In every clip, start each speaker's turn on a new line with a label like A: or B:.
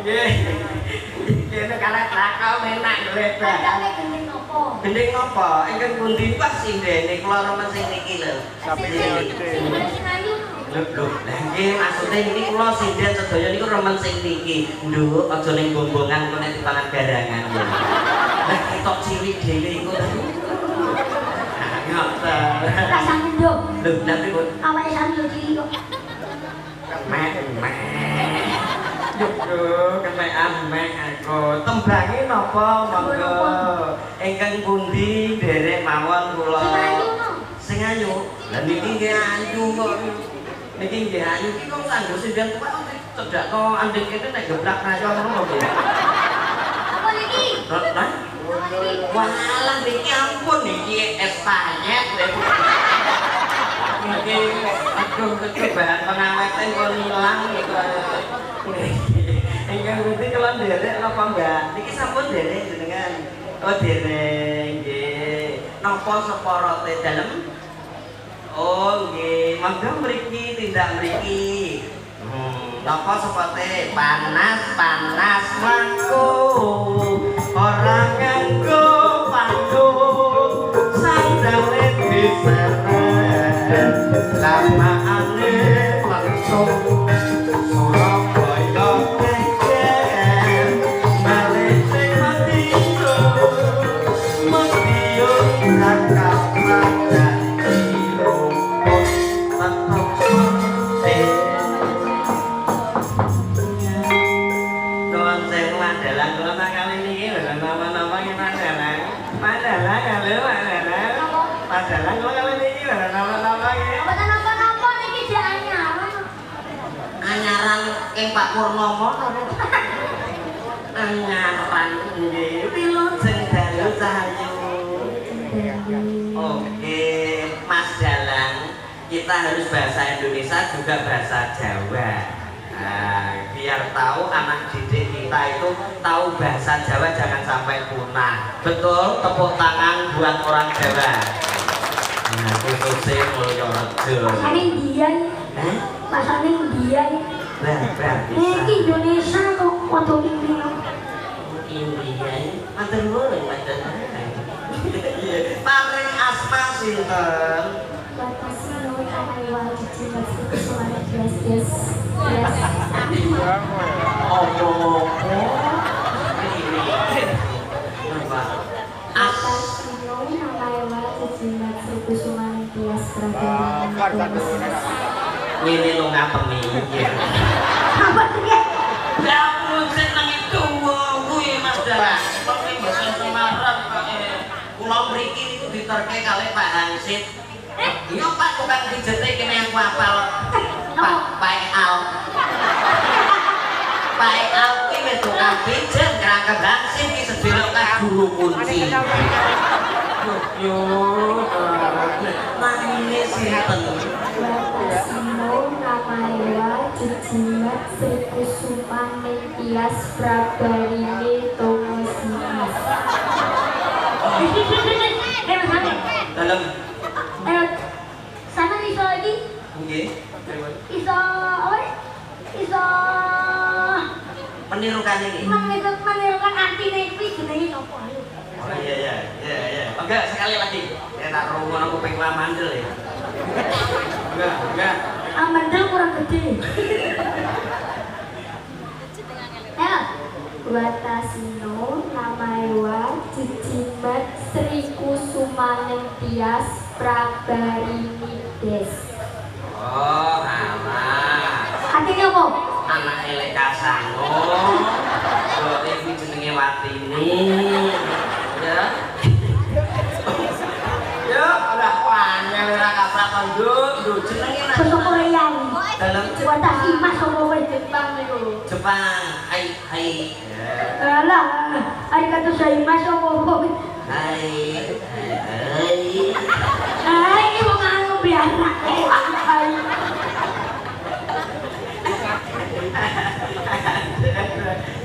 A: Nggih. Kene kalih lakau enak lebar.
B: Kandane gending nopo?
A: Gending napa? Ingkang pundi pas indene kula remen sing niki lho.
B: Sapi sing ayu.
A: Lho, lah nggih maksude niki kula sinden sedaya niku remen sing niki. Nduk aja ning gombongan kok nek dipangan garangan. Lah ketok cilik dhewe iku. Ngoten.
B: Rasane nduk.
A: Lho, lha pripun?
B: Awake sami yo cilik kok.
A: Mek. Yo, kemekan mek aku. Tembange napa monggo? Ingkang pundi derek mawon kula.
B: Sing ayu no.
A: Sing ayu. Lah niki nggih ayu kok. Niki nggih ayu iki kok kanggo sinden kuwi cedhakno andhing kene nek geblak rayon ngono lho.
B: Apa iki?
A: Lah, walah niki ampun niki es panyet. Niki aduh bahan pengaweten kok ilang gitu. Ingkang pundi kula nderek napa Mbak? Niki sampun nderek jenengan. Oh dereng nggih. Napa seporote dalem? Oh nggih, mangga mriki tindak mriki. Napa sepote panas mangko ora nganggo panggung sandale diseret lamaane langsung Surabaya keker malete matiku matiyo kakak rakyat iropot tetap seperti Nuwun sewu Mandalang kula kali niki lho nama-nama iki Mandalang. Mandalang ya lho Mandalang. Mandalang kula kali niki lho nama-nama iki.
B: Mboten napa-napa niki jek anyaran.
A: Anyaran ing Pak Purnomo to. Anyaran nggih pilut sing dalu sahayu. Oke, Mas Dalang, kita harus bahasa Indonesia juga bahasa Jawa. Nah, biar tahu anak didik kita itu tahu bahasa Jawa jangan sampai punah. Betul, tepuk tangan buat orang Jawa. Nah, khususnya Mulyorejo.
B: Masane Indian. Masane Indian.
A: Berarti
B: Niki Indonesia kok foto ini.
A: India, matur nuwun, matur nuwun. Paring asma sinten?
B: Batasi no kamaiwa cici masuk suara yes.
A: Opo?
B: Batasi no kamaiwa cici masuk suara yes berarti.
A: Ngene lho ngapemi iki.
B: Apa iki?
A: Lah seneng itu kuwi Mas Dara. Kok mboten Semarang kok kula mriki niku diterke kalih Pak Hansit. Iya Pak tukang dijete kene aku apal. Pak Al. Pak Al kuwi wis tukang pijet kerangka Hansit iki sedherek kadulu kunci. Yo. Nangine sinten?
B: Batasino namaiwa cijimat Sri Kusuma Tias Prabarine Tomosimas.
A: Dalam
B: Sana iso lagi?
A: nggih.
B: Iso apa? Iso
A: Penirukan ini.
B: menirukan artine kuwi jenenge sapa?
A: Oh iya. Enggak sekali lagi. Ya tak rungono kuping mandel ya. Enggak.
B: Amandel kurang gede. Watasino namaiwa cijimat Sri Kusumaning Tias Prabarinides.
A: Oh, alah.
B: Artinya apa?
A: Anak elek kasano. Kok iki jenenge Watini. Ya. Ya, ora wanyel ora kaprak nduk jenenge
B: Basa Korea.
A: dalam
B: Watasimas apa wae Jepang niku.
A: Jepang. Hai.
B: Alah, arigato gozaimasu apa wae.
A: Hai.
B: Ah, ini wong anu biasa. Hai.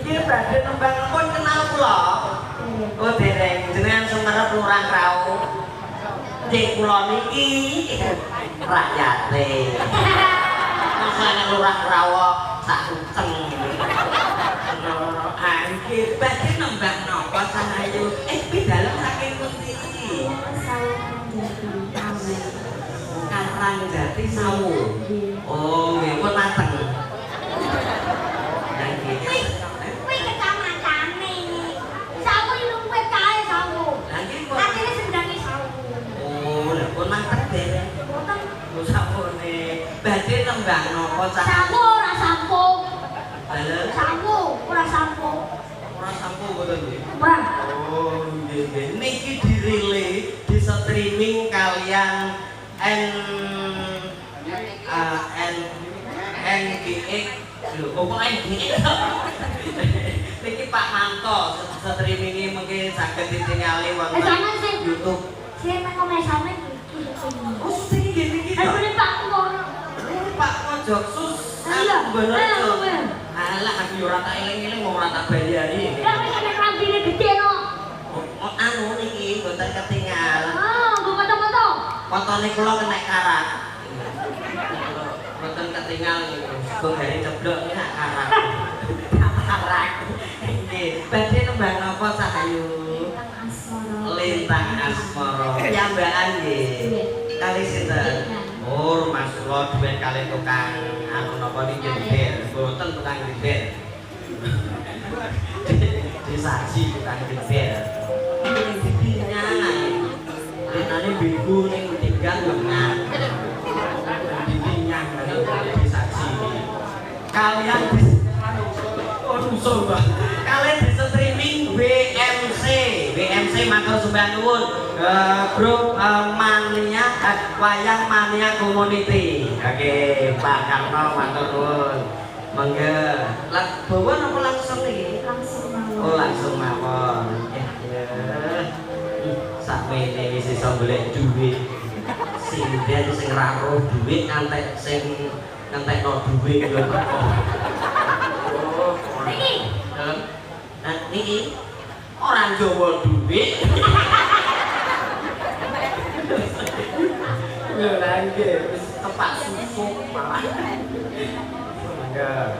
A: Iki badhe nembang pun kenal kula. Oh dereng jenengan Sumerep Lurah Krau. Dik kula niki rakyate. Masane Lurah Krau sak uceng. Jati Sawu. Oh, nggih pun mateng. Yang iki.
B: Kuwi kecamatane. Sawu iki luwih kae sawu.
A: Lah iki kok.
B: Atine sendange sawu.
A: Oh, lha pun mateng dereng.
B: Boten
A: Lho sapune. Badhe tembang napa cah?
B: sawu ora sampo.
A: Halo.
B: Sawu ora sampo.
A: Ora sampo boten nggih.
B: Ora.
A: Oh, nggih nggih. Niki dirilih di streaming kalian NGX. Lho, kok NGX? Niki Pak Manto streaming mungkin saged ditingali wonten
B: Sampeyan sing
A: YouTube.
B: sing nang omahe sampeyan iki.
A: Oh, sing niki to.
B: Ayo Pak ngono.
A: Pak Pojok Sus.
B: Iya.
A: Bener. Alah, aku ora tak eling-eling mau ora tak bayari.
B: Lah nek rambine gede no.
A: Oh, anu niki mboten ketinggal.
B: Oh, mbok foto-foto.
A: Fotone kula kena karat. Mboten ketinggal niku. Bung Heri ceblok iki nak karat. Karat. Nggih, badhe nembang napa Cahayu? Lintang Asmara. Piyambakan nggih. Kali sinten? Oh, Mas kula duwe kali tukang anu napa niki jeder. Mboten tukang jeder. Disaji tukang jeder. Ning dipinyang. Renane binggu ning tinggal lengan. Dipinyang disaji. Kalian kalian di streaming BMC matur sembah nuwun grup mania wayang mania community. Oke, Pak Karno matur nuwun. Monggo. Lah bawa napa langsung iki?
B: Langsung mawon.
A: Oh, langsung mawon. Ya. Sakmene wis iso golek dhuwit. Sinden sing ra roh dhuwit ngantek sing ngentekno dhuwit yo teko.
B: Niki.
A: Nah, niki orang Jawa duit. Lho lah nggih wis tepak susuk malah. Enggak.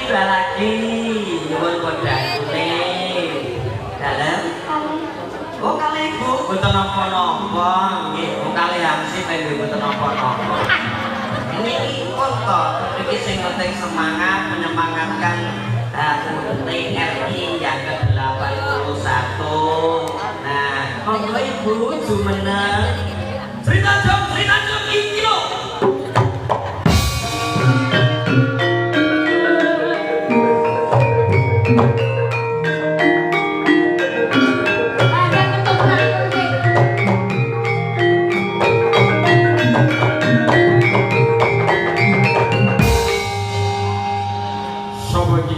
A: Balagi, nyuwun kodakune. Dalem. Oh kalih Bu, mboten napa-napa. Nggih, oh kalih hansip nggih mboten napa-napa. Niki kok iki sing penting semangat menyemangatkan TRI yang ke-81. Nah, monggo Ibu jumeneng. Cerita jom iki lho.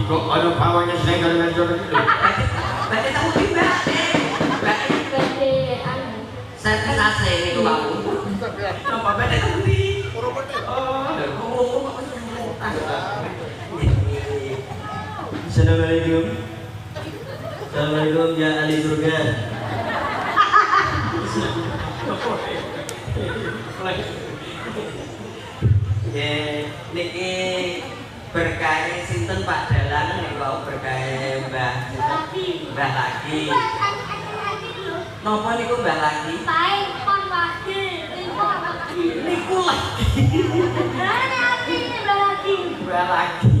C: Ada pawanya saya kalau main jodoh itu.
A: Berarti tahu juga.
B: Berarti
A: Servis AC itu Pak. Napa berarti tahu di? Assalamualaikum. Assalamualaikum ya ahli surga. Niki berkah sinten Pak Dalang niku berkah Mbah Lagi. Napa niku Mbah Lagi?
B: Pae pon lagi,
A: Niku lagi. Mbah Lagi.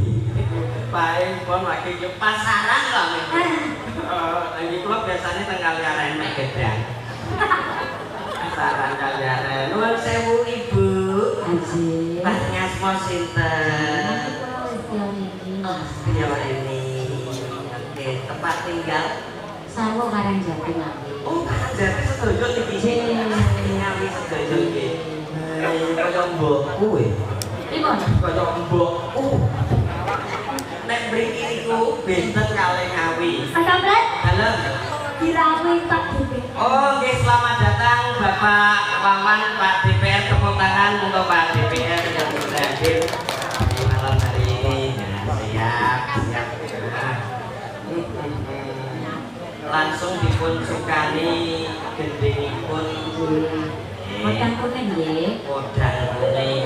A: Pae pon lagi yo pasaran kok niku. Lagi kula biasanya tenggal karen mek gedang. Pasaran kalian. Nuwun sewu Ibu.
D: Aji.
A: Mbah ngasmo sinten? Setiawan ini. Oke, tempat tinggal
D: Sawo Karangjati Ngawi.
A: oh Karangjati sedoyo iki Ngawi sedoyo iki kaya mbokku
D: Pripun?
A: kaya mbokku nek mriki niku benten kalih Ngawi
B: Asabret,
A: dalem
B: dirawi Pak Dipe.
A: oh nggih selamat datang Bapak Wawan Pak DPR tepuk tangan untuk Pak DPR yang sudah hadir di malam hari ini siap langsung dipun sukani gendingipun
D: Modang kuning nggih.
A: modal kuning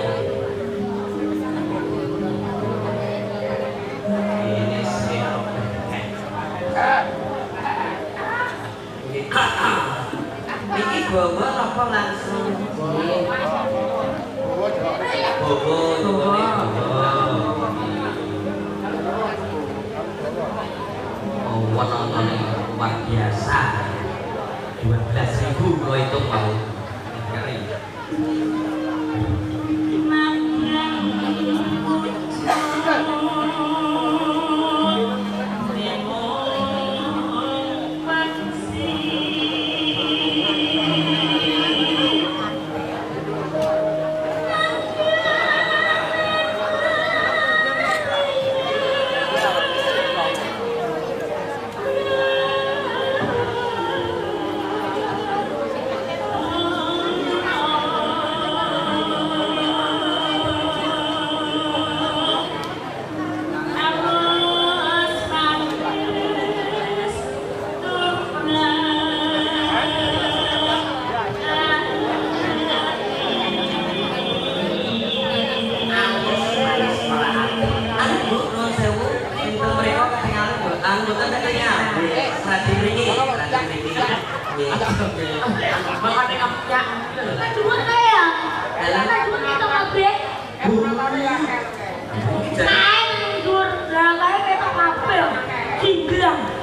A: ini sih dibawa apa langsung?
D: Nggih.
A: Bobo, oh, penontonnya luar biasa. 12.000 kalau itu mau. Ngeri.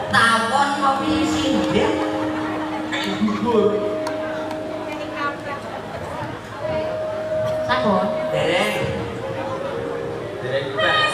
A: Tawon kopi sindir.
D: Sampun.
A: Dereng. Dereng bebas.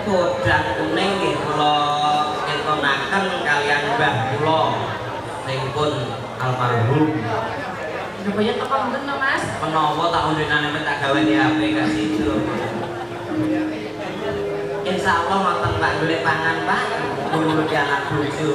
A: Kodang kuning nggih kula entonaken kalian mbah kula sing pun almarhum.
D: Napa ya teko mboten to, Mas?
A: Menawa tak undinane tak gawe di HP kasido. Insyaallah ngoten Pak golek pangan Pak. Nunggu di anak bojo.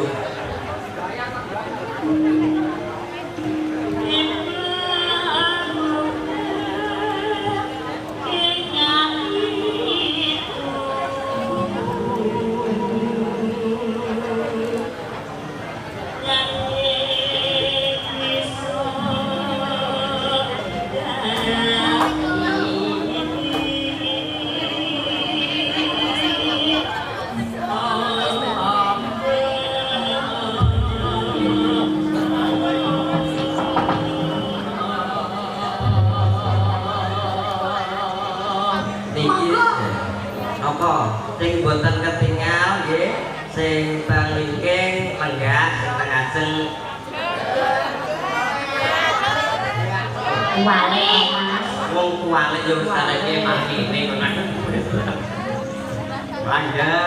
A: Sing boten ketinggal nggih, sing pangingking lenggah setengah ajeng
D: Kuwale, Mas.
A: wong kuwale yo wis areke mangkene ngono. Langga.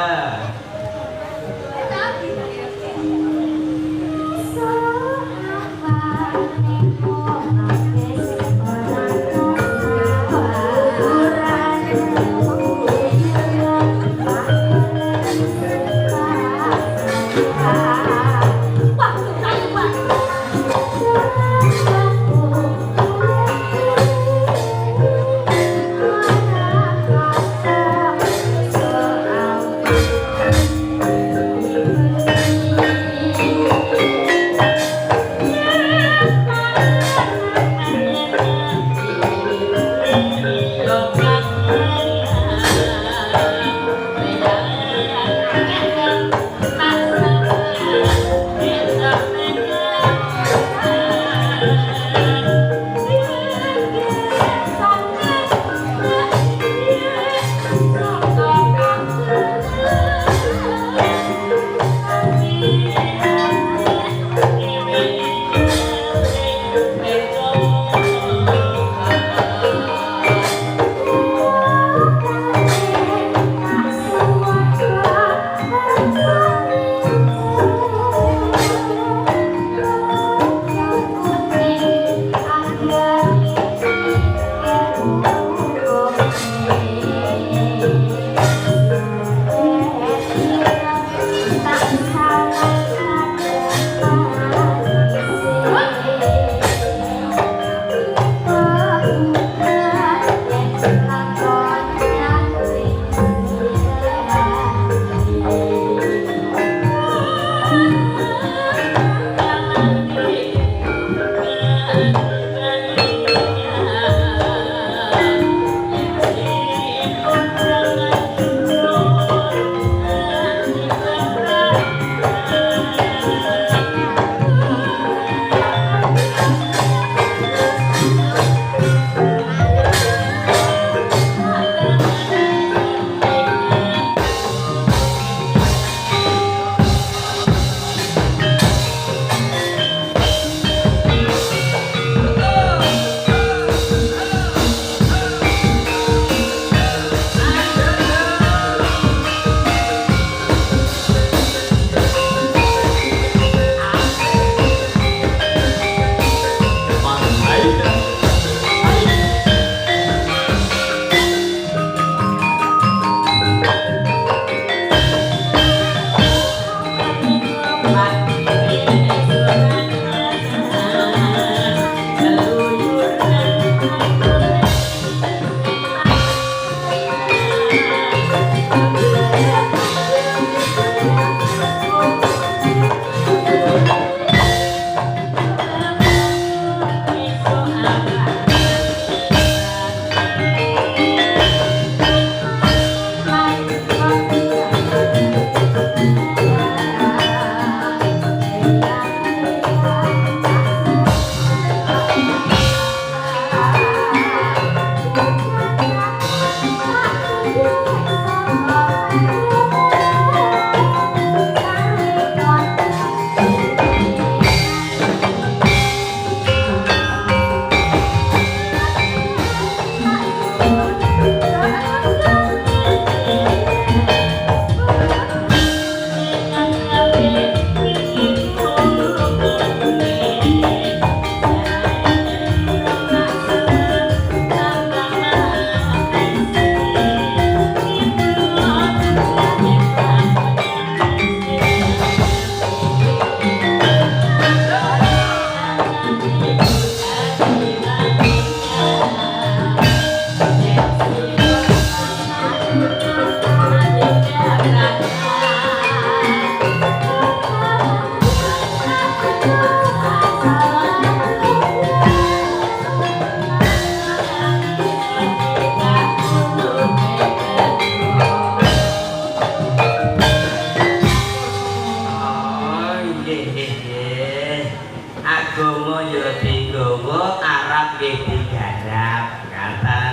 A: nggih. Agama ya digawa, Arab nggih digarap. Ngaten.